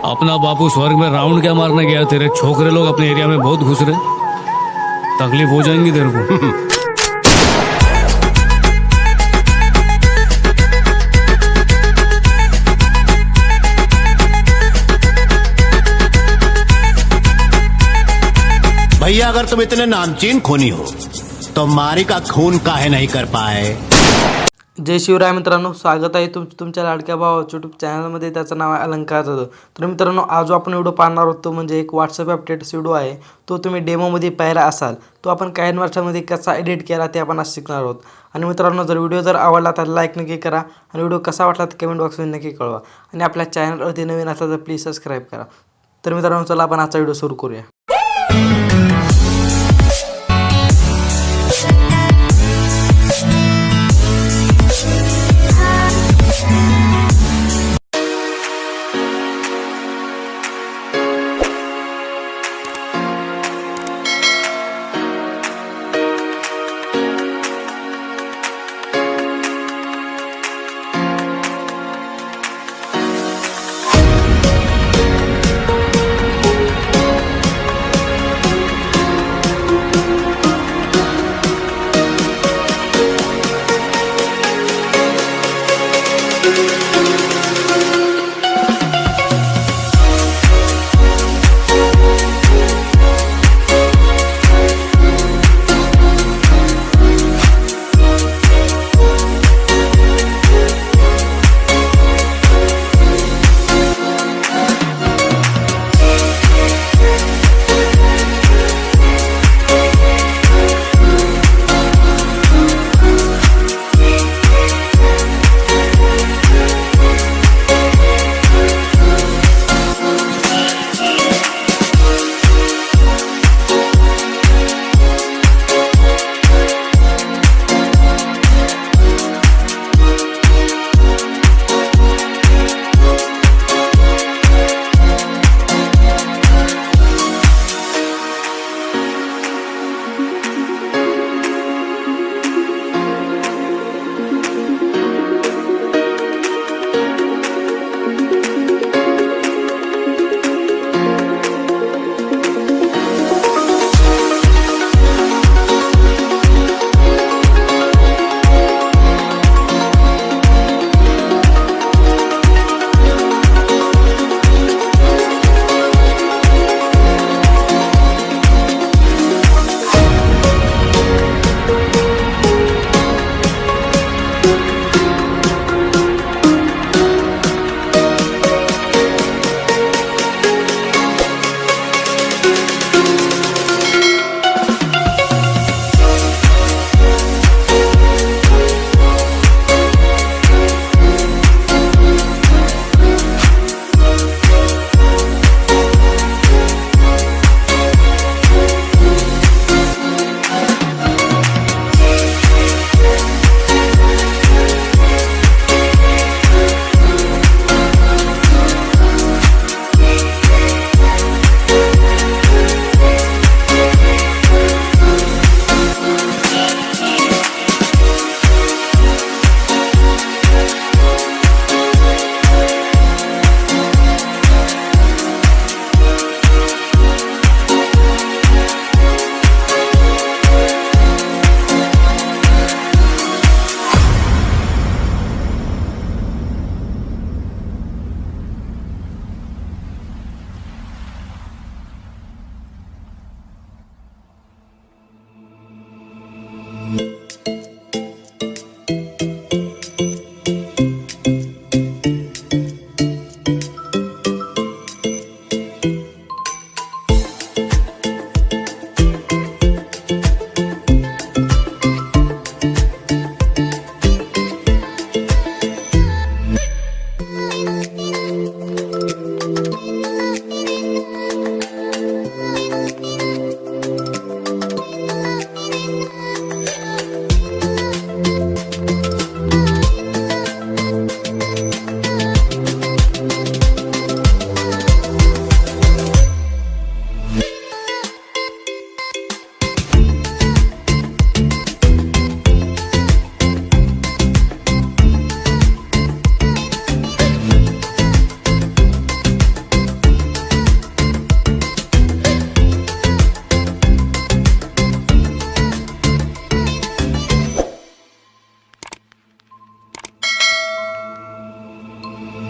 अपना बापू स्वर्ग में राउंड क्या मारने गया, तेरे छोकरे लोग अपने एरिया में बहुत घुस रहे, तकलीफ हो जाएंगी तेरे को। भैया अगर तुम इतने नामचीन खूनी हो तो मारी का खून काहे नहीं कर पाए। जय शिवराय मित्रांनो, स्वागत आहे तुमच्या लाडक्या भावाच्या यूट्यूब चॅनलमध्ये. त्याचं नाव आहे अलंकार जाधव. तर मित्रांनो, आज जो आपण व्हिडिओ पाहणार आहोत तो म्हणजे एक व्हॉट्सअप अपडेट्स व्हिडिओ आहे. तो तुम्ही डेमोमध्ये पाहिला असाल. तो आपण काइनमास्टरमध्ये कसा एडिट केला ते आपण आज शिकणार आहोत. आणि मित्रांनो, जर व्हिडिओ जर आवडला तर लाईक नक्की करा आणि व्हिडिओ कसा वाटला तर कमेंट बॉक्समध्ये नक्की कळवा. आणि आपल्या चॅनलवरती नवीन असाल तर प्लीज सबस्क्राईब करा. तर मित्रांनो, चला आपण आजचा व्हिडिओ सुरू करूया.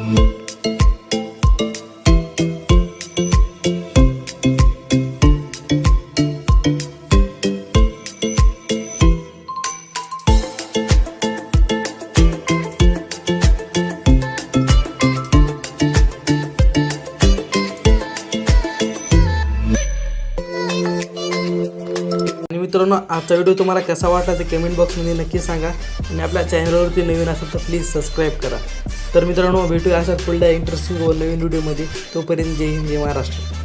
आणि मित्रांनो, आजचा व्हिडिओ तुम्हाला कसा वाटला ते कमेंट बॉक्समध्ये नक्की सांगा. आणि आपल्या चॅनलवरती नवीन असेल तर प्लीज सबस्क्राईब करा. तर मित्रांनो, भेटूया अशाच पुढल्या इंटरेस्टिंग व नवीन व्हिडिओमध्ये. तोपर्यंत जय हिंद, जय महाराष्ट्र.